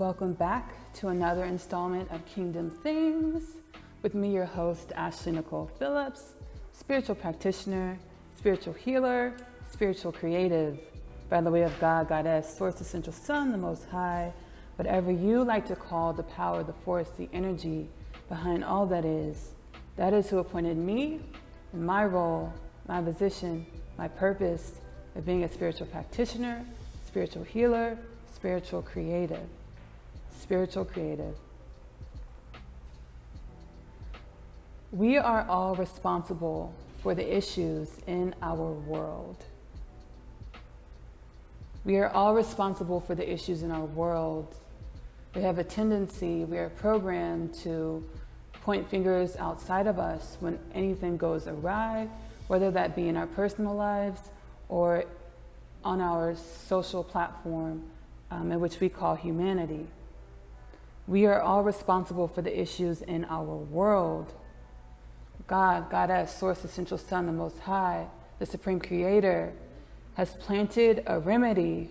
Welcome back to another installment of Kingdom Things with me, your host, Ashley Nicole Phillips, spiritual practitioner, spiritual healer, spiritual creative, by the way of God, Goddess, Source, Essential Sun, the Most High, whatever you like to call the power, the force, the energy behind all that is who appointed me in my role, my position, my purpose of being a spiritual practitioner, spiritual healer, spiritual creative. Spiritual creative. We are all responsible for the issues in our world. We are all responsible for the issues in our world. We have a tendency, we are programmed to point fingers outside of us when anything goes awry, whether that be in our personal lives or on our social platform in which we call humanity. We are all responsible for the issues in our world. God, Goddess, Source, Essential Sun, the Most High, the Supreme Creator, has planted a remedy.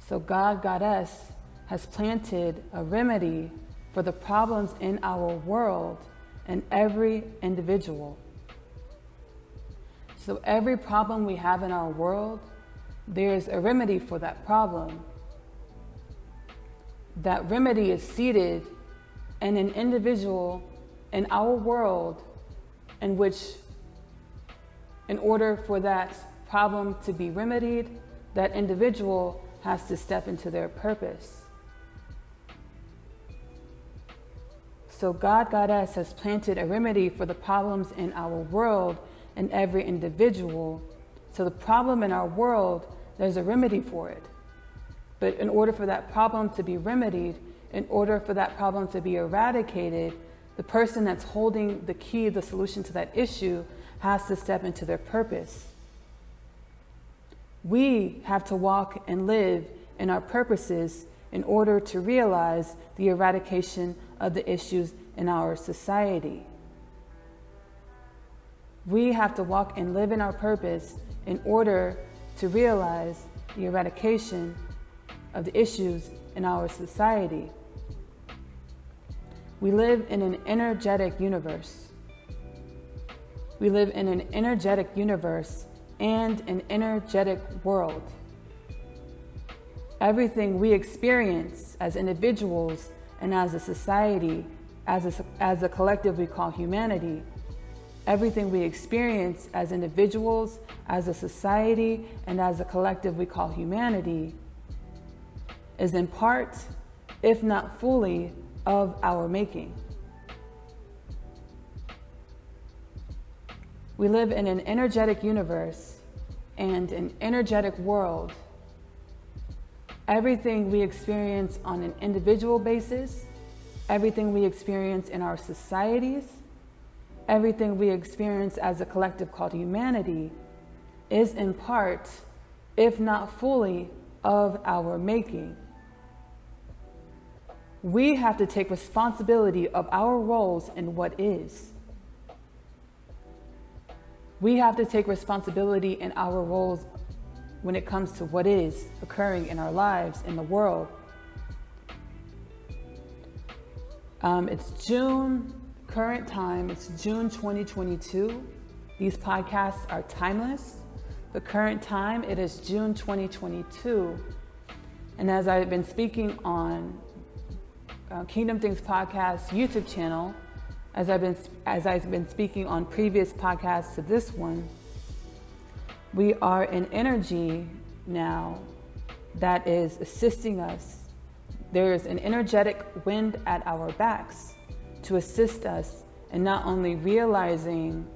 So God, Goddess, has planted a remedy for the problems in our world and every individual. So every problem we have in our world, there's a remedy for that problem. That remedy is seated in an individual in our world in which, in order for that problem to be remedied, that individual has to step into their purpose. So God, Goddess, has planted a remedy for the problems in our world and every individual. So the problem in our world, there's a remedy for it. But in order for that problem to be remedied, in order for that problem to be eradicated, the person that's holding the key, the solution to that issue, has to step into their purpose. We have to walk and live in our purposes in order to realize the eradication of the issues in our society. We have to walk and live in our purpose in order to realize the eradication of the issues in our society. We live in an energetic universe. We live in an energetic universe and an energetic world. Everything we experience as individuals and as a society, as a collective we call humanity, everything we experience as individuals, as a society, and as a collective we call humanity is in part, if not fully, of our making. We live in an energetic universe and an energetic world. Everything we experience on an individual basis, everything we experience in our societies, everything we experience as a collective called humanity is in part, if not fully, of our making. We have to take responsibility of our roles in what is. We have to take responsibility in our roles when it comes to what is occurring in our lives, in the world. It's June, current time, it's June 2022. These podcasts are timeless. The current time, it is June 2022. And as I've been speaking on Kingdom Things Podcast YouTube channel, as I've been speaking on previous podcasts to this one, we are in energy now that is assisting us. There is an energetic wind at our backs to assist us in not only realizing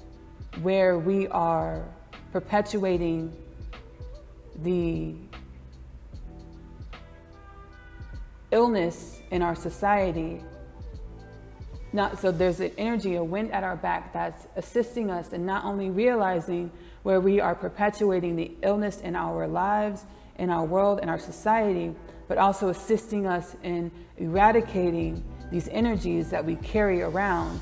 where we are perpetuating the illness in our society. So there's an energy, a wind at our back that's assisting us in not only realizing where we are perpetuating the illness in our lives, in our world, in our society, but also assisting us in eradicating these energies that we carry around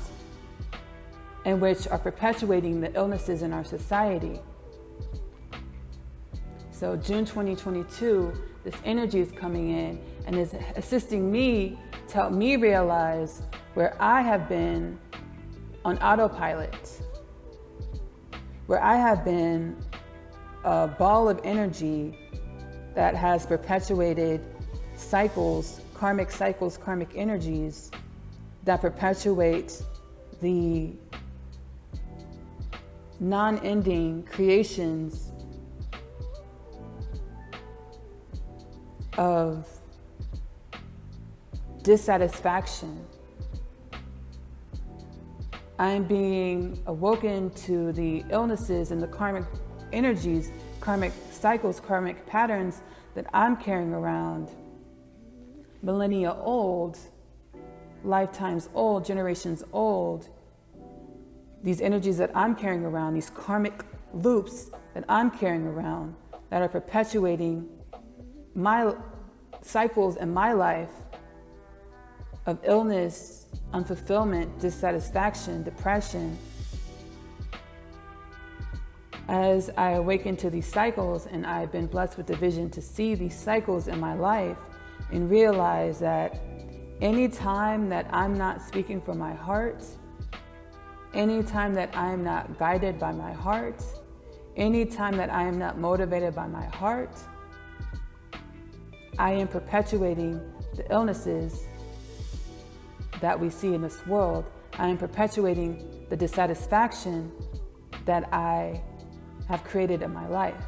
and which are perpetuating the illnesses in our society. So June 2022, this energy is coming in and is assisting me to help me realize where I have been on autopilot, where I have been a ball of energy that has perpetuated cycles, karmic energies that perpetuate the non-ending creations of dissatisfaction. I am being awoken to the illnesses and the karmic energies, karmic cycles, karmic patterns that I'm carrying around, millennia old, lifetimes old, generations old. These energies that I'm carrying around, these karmic loops that I'm carrying around that are perpetuating my cycles in my life of illness, unfulfillment, dissatisfaction, depression. As I awaken to these cycles, and I've been blessed with the vision to see these cycles in my life and realize that any time that I'm not speaking from my heart, any time that I am not guided by my heart, any time that I am not motivated by my heart, I am perpetuating the illnesses that we see in this world. I am perpetuating the dissatisfaction that I have created in my life.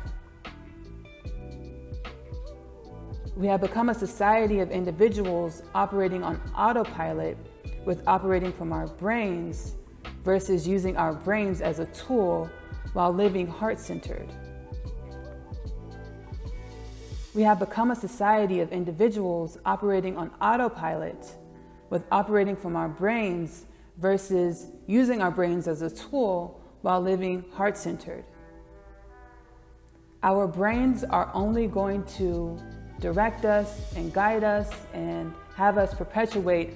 We have become a society of individuals operating on autopilot, with operating from our brains versus using our brains as a tool while living heart-centered. We have become a society of individuals operating on autopilot, with operating from our brains versus using our brains as a tool while living heart-centered. Our brains are only going to direct us and guide us and have us perpetuate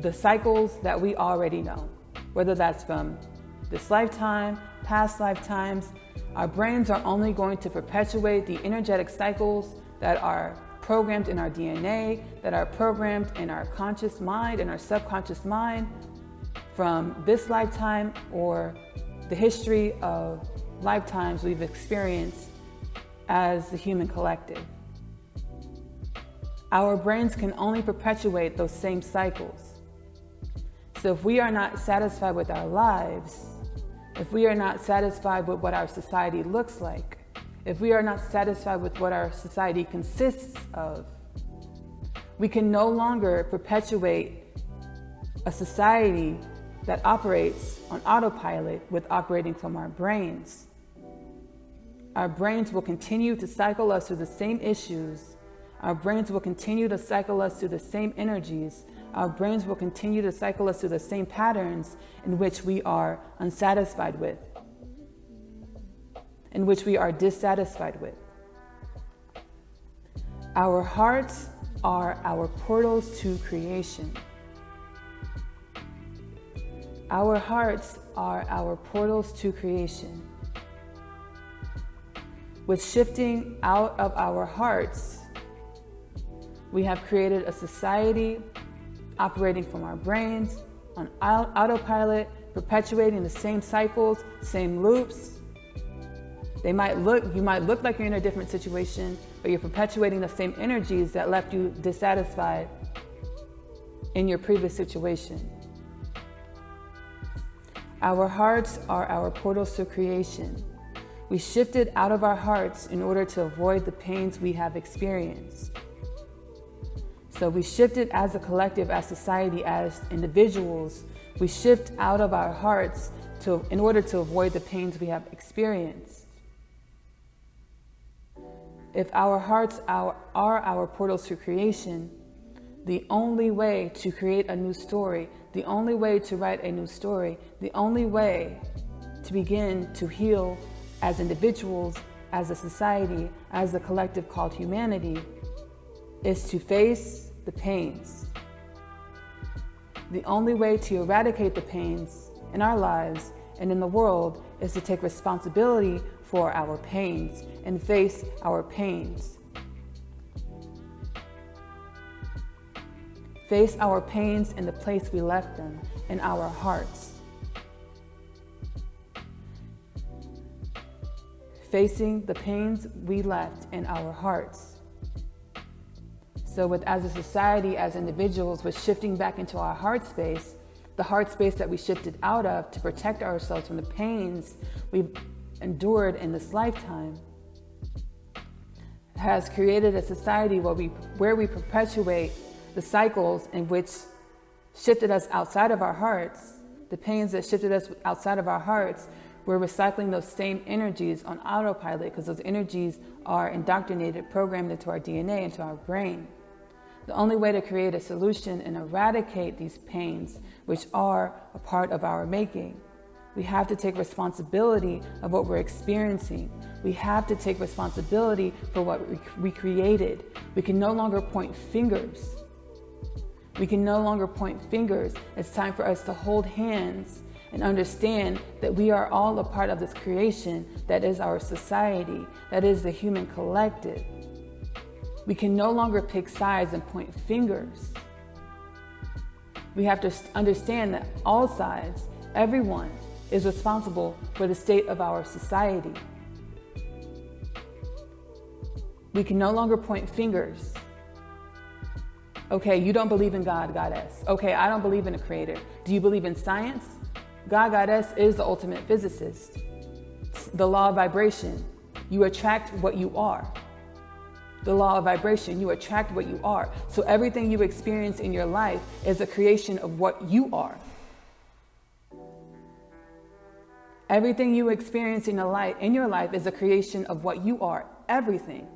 the cycles that we already know, whether that's from this lifetime, past lifetimes. Our brains are only going to perpetuate the energetic cycles that are programmed in our DNA, that are programmed in our conscious mind and our subconscious mind from this lifetime or the history of lifetimes we've experienced as the human collective. Our brains can only perpetuate those same cycles. So if we are not satisfied with our lives, if we are not satisfied with what our society looks like, if we are not satisfied with what our society consists of, we can no longer perpetuate a society that operates on autopilot with operating from our brains. Our brains will continue to cycle us through the same issues. Our brains will continue to cycle us through the same energies. Our brains will continue to cycle us through the same patterns in which we are unsatisfied with, in which we are dissatisfied with. Our hearts are our portals to creation. Our hearts are our portals to creation. With shifting out of our hearts, we have created a society operating from our brains on autopilot, perpetuating the same cycles, same loops. You might look like you're in a different situation, but you're perpetuating the same energies that left you dissatisfied in your previous situation. Our hearts are our portals to creation. We shifted out of our hearts in order to avoid the pains we have experienced. So we shifted as a collective, as society, as individuals. We shift out of our hearts in order to avoid the pains we have experienced. If our hearts are our portals to creation, the only way to create a new story, the only way to write a new story, the only way to begin to heal as individuals, as a society, as the collective called humanity, is to face the pains. The only way to eradicate the pains in our lives and in the world is to take responsibility for our pains and face our pains. Face our pains in the place we left them, in our hearts. Facing the pains we left in our hearts. So as a society, as individuals, we're shifting back into our heart space, the heart space that we shifted out of to protect ourselves from the pains we've endured in this lifetime, has created a society where we perpetuate the cycles in which shifted us outside of our hearts, the pains that shifted us outside of our hearts. We're recycling those same energies on autopilot because those energies are indoctrinated, programmed into our DNA, into our brain. The only way to create a solution and eradicate these pains, which are a part of our making, we have to take responsibility of what we're experiencing. We have to take responsibility for what we created. We can no longer point fingers. We can no longer point fingers. It's time for us to hold hands and understand that we are all a part of this creation that is our society, that is the human collective. We can no longer pick sides and point fingers. We have to understand that all sides, everyone, is responsible for the state of our society. We can no longer point fingers. Okay, you don't believe in God, Goddess. Okay, I don't believe in a creator. Do you believe in science? God, Goddess is the ultimate physicist. The law of vibration. You attract what you are. The law of vibration. You attract what you are. So everything you experience in your life is a creation of what you are. Everything you experience in your life is a creation of what you are. Everything.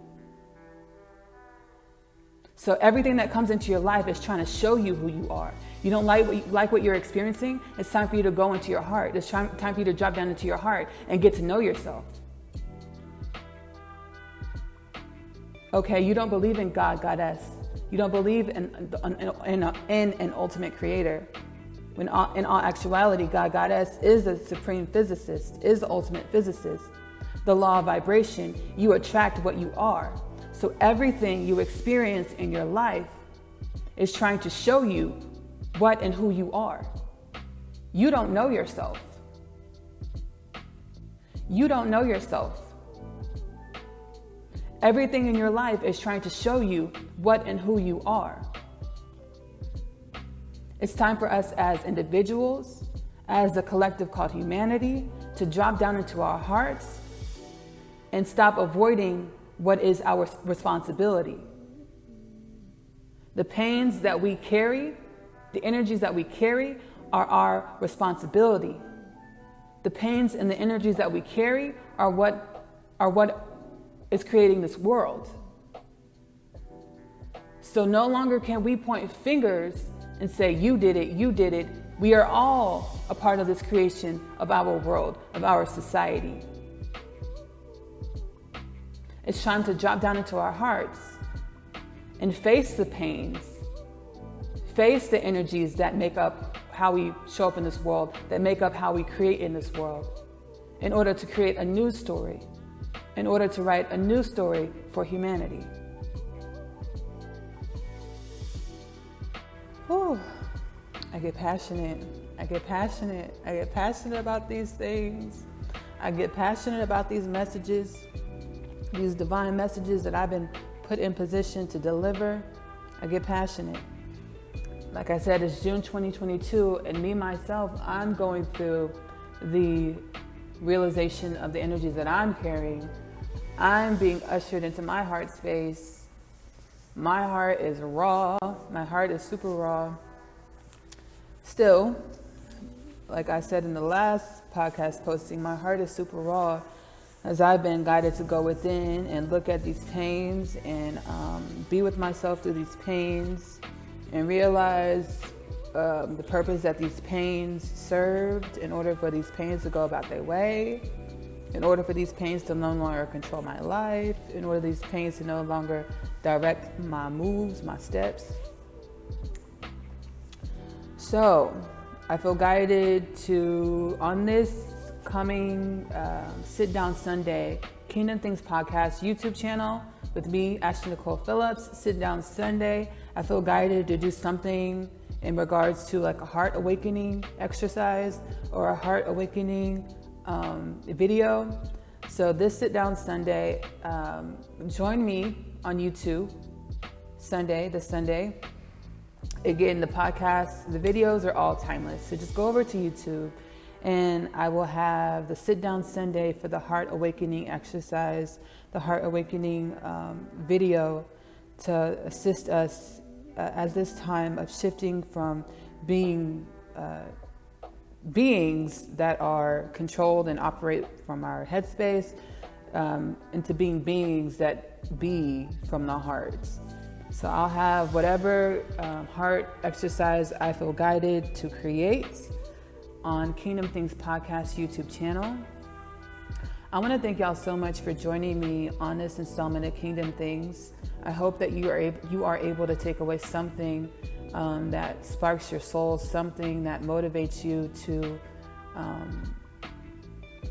So everything that comes into your life is trying to show you who you are. You don't like what you're experiencing? It's time for you to go into your heart. It's time for you to drop down into your heart and get to know yourself. Okay, you don't believe in God, Goddess. You don't believe in an ultimate creator. When in all actuality, God, Goddess is the supreme physicist, is the ultimate physicist. The law of vibration, you attract what you are. So everything you experience in your life is trying to show you what and who you are. You don't know yourself. You don't know yourself. Everything in your life is trying to show you what and who you are. It's time for us as individuals, as the collective called humanity, to drop down into our hearts and stop avoiding what is our responsibility. The pains that we carry, the energies that we carry are our responsibility. The pains and the energies that we carry are what is creating this world. So no longer can we point fingers and say, you did it, you did it. We are all a part of this creation of our world, of our society. It's time to drop down into our hearts and face the pains, face the energies that make up how we show up in this world, that make up how we create in this world, in order to create a new story, in order to write a new story for humanity. Whew. I get passionate about these things. I get passionate about these messages, these divine messages that I've been put in position to deliver. I get passionate. Like I said, it's June 2022, and me, myself, I'm going through the realization of the energies that I'm carrying. I'm being ushered into my heart space. My heart is raw. My heart is super raw. Still, like I said in the last podcast posting, my heart is super raw as I've been guided to go within and look at these pains and be with myself through these pains and realize the purpose that these pains served in order for these pains to go about their way, in order for these pains to no longer control my life, in order for these pains to no longer direct my moves, my steps. So I feel guided to, on this coming sit down Sunday Kingdom Things Podcast YouTube channel with me, Ashley Nicole Phillips. Sit Down Sunday. I feel guided to do something in regards to like a heart awakening exercise or a heart awakening video. So this Sit Down Sunday, join me on YouTube this Sunday. Again, the podcast, the videos are all timeless. So just go over to YouTube and I will have the Sit Down Sunday for the Heart Awakening exercise, the Heart Awakening video to assist us at this time of shifting from being beings that are controlled and operate from our headspace into being beings that be from the heart. So I'll have whatever heart exercise I feel guided to create on Kingdom Things Podcast YouTube channel. I want to thank y'all so much for joining me on this installment of Kingdom Things. I hope that you are able to take away something that sparks your soul, something that motivates you to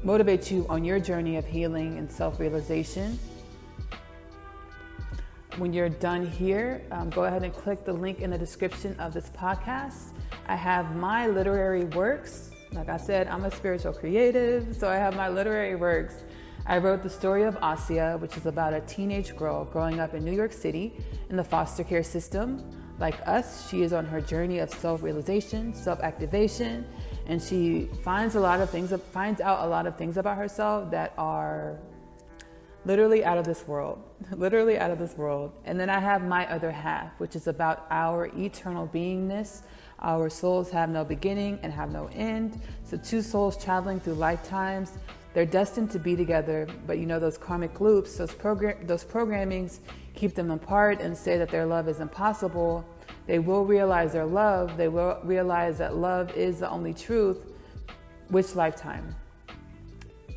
motivate you on your journey of healing and self-realization. When you're done here, go ahead and click the link in the description of this podcast. I have my literary works. Like I said, I'm a spiritual creative, so I have my literary works. I wrote the story of Asia, which is about a teenage girl growing up in New York City in the foster care system. Like us, she is on her journey of self-realization, self-activation, and she finds out a lot of things about herself that are literally out of this world, And then I have my other half, which is about our eternal beingness. Our souls have no beginning and have no end. So two souls traveling through lifetimes, they're destined to be together, but those karmic loops, those programmings keep them apart and say that their love is impossible. They will realize their love. They will realize that love is the only truth. Which lifetime?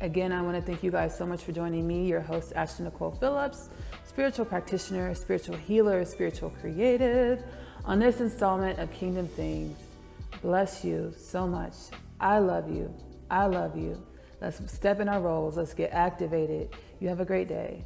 Again, I want to thank you guys so much for joining me, your host, Ashley Nicole Phillips, spiritual practitioner, spiritual healer, spiritual creative, on this installment of Kingdom Things. Bless you so much. I love you. I love you. Let's step in our roles. Let's get activated. You have a great day.